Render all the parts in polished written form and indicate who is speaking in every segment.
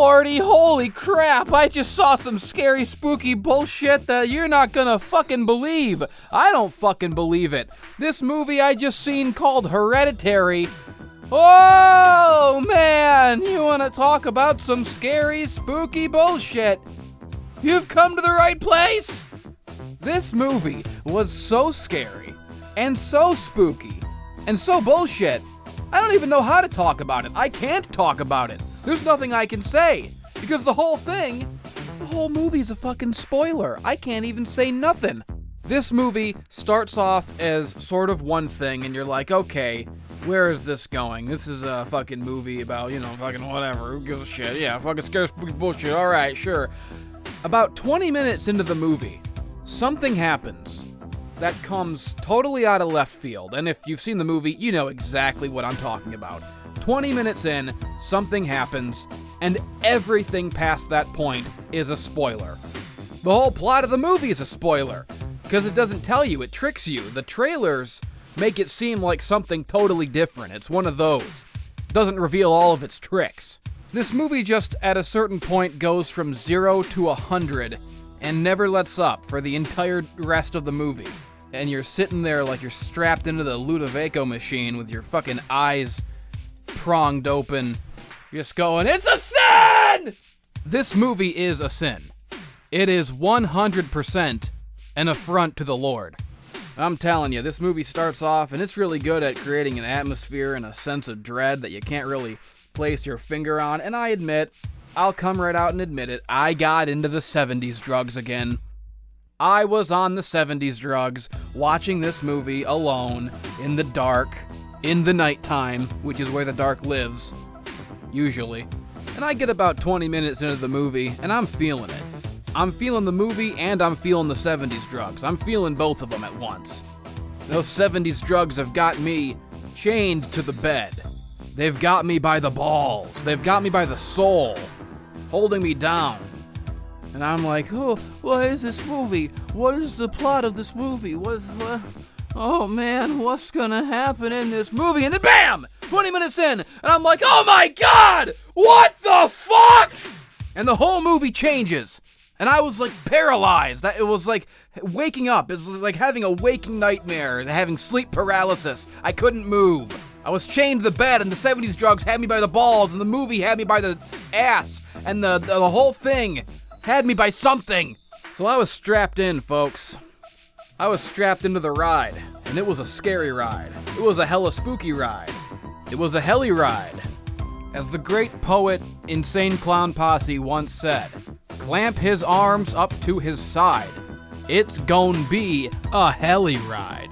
Speaker 1: lordy, holy crap, I just saw some scary, spooky bullshit that you're not gonna fucking believe. I don't fucking believe it. This movie I just seen called Hereditary. Oh, man, you wanna talk about some scary, spooky bullshit? You've come to the right place. This movie was so scary, and so spooky, and so bullshit. I don't even know how to talk about it. I can't talk about it. There's nothing I can say, because the whole movie's a fucking spoiler. I can't even say nothing. This movie starts off as sort of one thing, and you're like, okay, where is this going? This is a fucking movie about, fucking whatever, who gives a shit? Yeah, fucking scary, spooky bullshit, alright, sure. About 20 minutes into the movie, something happens that comes totally out of left field, and if you've seen the movie, you know exactly what I'm talking about. 20 minutes in, something happens, and everything past that point is a spoiler. The whole plot of the movie is a spoiler, because it doesn't tell you, it tricks you. The trailers make it seem like something totally different. It's one of those. It doesn't reveal all of its tricks. This movie just, at a certain point, goes from 0 to 100, and never lets up for the entire rest of the movie. And you're sitting there like you're strapped into the Ludovico machine with your fucking eyes pronged open, just going, it's a sin! This movie is a sin. It is 100% an affront to the Lord. I'm telling you, this movie starts off, and it's really good at creating an atmosphere and a sense of dread that you can't really place your finger on, and I admit, I'll come right out and admit it, I got into the 70s drugs again. I was on the 70s drugs, watching this movie alone, in the dark, in the nighttime, which is where the dark lives, usually. And I get about 20 minutes into the movie, and I'm feeling it. I'm feeling the movie, and I'm feeling the 70s drugs. I'm feeling both of them at once. Those 70s drugs have got me chained to the bed. They've got me by the balls. They've got me by the soul, holding me down. And I'm like, oh, what is this movie? What is the plot of this movie? Oh man, what's gonna happen in this movie? And then BAM! 20 minutes in, and I'm like, oh my god! What the fuck? And the whole movie changes. And I was like paralyzed. It was like waking up. It was like having a waking nightmare, having sleep paralysis. I couldn't move. I was chained to the bed, and the 70s drugs had me by the balls, and the movie had me by the ass, and the whole thing had me by something. So I was strapped in, folks. I was strapped into the ride, and it was a scary ride. It was a hella spooky ride. It was a HELLY ride. As the great poet Insane Clown Posse once said, clamp his arms up to his side. It's gon' be a HELLY ride.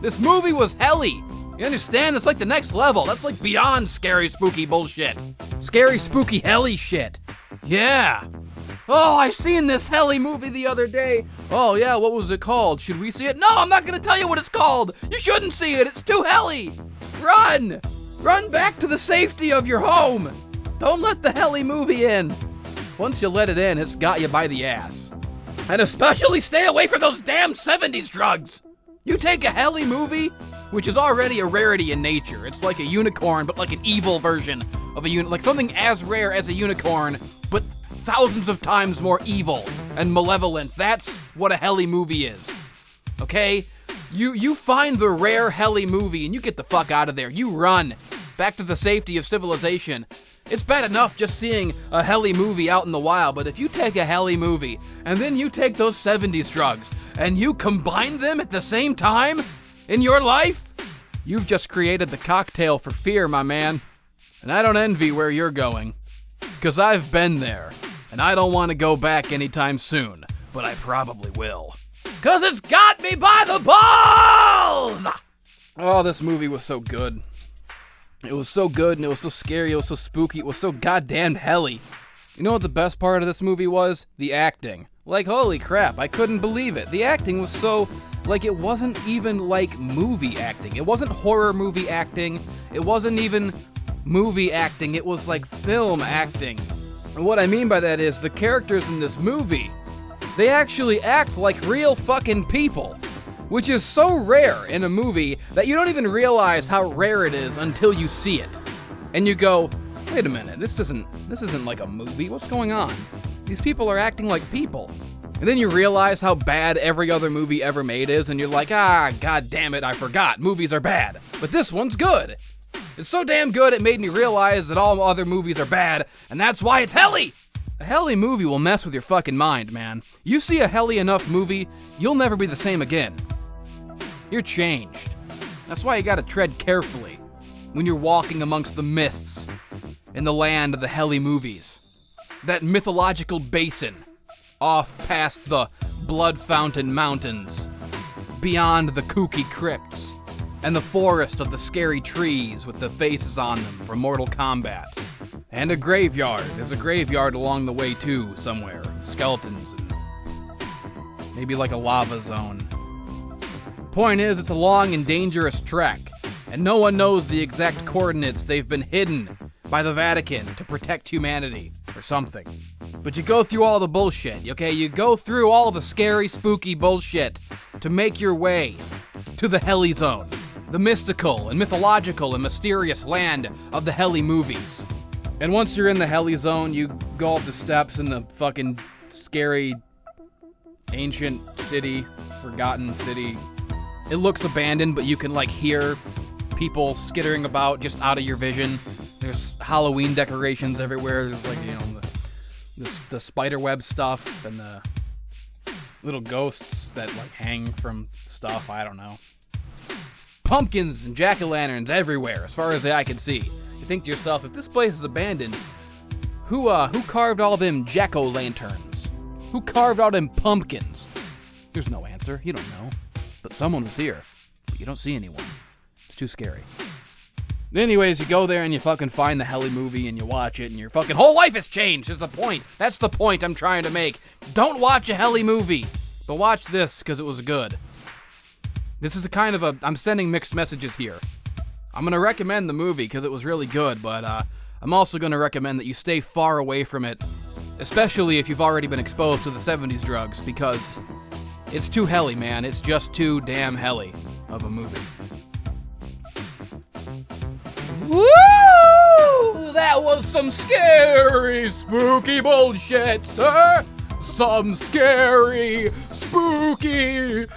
Speaker 1: This movie was HELLY. You understand? That's like the next level. That's like beyond scary, spooky bullshit. Scary, spooky, HELLY shit. Yeah. Oh, I seen this HELLY movie the other day. Oh yeah, what was it called? Should we see it? No, I'm not gonna tell you what it's called. You shouldn't see it. It's too HELLY. Run! Run back to the safety of your home. Don't let the HELLY movie in. Once you let it in, it's got you by the ass. And especially stay away from those damn 70s drugs. You take a HELLY movie, which is already a rarity in nature. It's like a unicorn, but like an evil version of like something as rare as a unicorn, but thousands of times more evil and malevolent. That's what a HELLY movie is. Okay? You find the rare HELLY movie and you get the fuck out of there. You run back to the safety of civilization. It's bad enough just seeing a HELLY movie out in the wild, but if you take a HELLY movie and then you take those 70s drugs and you combine them at the same time in your life, you've just created the cocktail for fear, my man. And I don't envy where you're going, because I've been there, and I don't want to go back anytime soon, but I probably will. Because it's got me by the balls! Oh, this movie was so good. It was so good, and it was so scary, it was so spooky, it was so goddamn HELLY. You know what the best part of this movie was? The acting. Like, holy crap, I couldn't believe it. The acting was so, like, it wasn't even like movie acting. It wasn't horror movie acting. It wasn't even movie acting. It was like film acting. And what I mean by that is the characters in this movie, they actually act like real fucking people. Which is so rare in a movie that you don't even realize how rare it is until you see it. And you go, Wait a minute, this isn't like a movie. What's going on? These people are acting like people. And then you realize how bad every other movie ever made is, and you're like, god damn it, I forgot. Movies are bad. But this one's good. It's so damn good it made me realize that all other movies are bad, and that's why it's HELLY! A HELLY movie will mess with your fucking mind, man. You see a HELLY enough movie, you'll never be the same again. You're changed. That's why you gotta tread carefully when you're walking amongst the mists in the land of the HELLY movies. That mythological basin off past the Blood Fountain Mountains, beyond the kooky crypts, and the forest of the scary trees with the faces on them from Mortal Kombat. And a graveyard. There's a graveyard along the way too, somewhere. Skeletons and maybe like a lava zone. Point is, it's a long and dangerous trek, and no one knows the exact coordinates. They've been hidden by the Vatican to protect humanity, or something. But you go through all the bullshit, okay? You go through all the scary, spooky bullshit to make your way to the HELLY zone, the mystical and mythological and mysterious land of the HELLY movies. And once you're in the HELLY zone, you go up the steps in the fucking scary, ancient city, forgotten city. It looks abandoned, but you can like hear people skittering about just out of your vision. There's Halloween decorations everywhere. There's like, the spiderweb stuff and the little ghosts that like hang from stuff. I don't know. Pumpkins and jack-o'-lanterns everywhere, as far as the eye can see. You think to yourself, if this place is abandoned, who carved all them jack-o'-lanterns? Who carved all them pumpkins? There's no answer. You don't know. But someone was here. But you don't see anyone. It's too scary. Anyways, you go there and you fucking find the HELLY movie and you watch it and your fucking whole life has changed. Is the point. That's the point I'm trying to make. Don't watch a HELLY movie, but watch this because it was good. This is a kind of I'm sending mixed messages here. I'm going to recommend the movie because it was really good, but I'm also going to recommend that you stay far away from it, especially if you've already been exposed to the 70s drugs, because it's too HELLY, man. It's just too damn HELLY of a movie. Woo! That was some scary, spooky bullshit, sir. Some scary, spooky,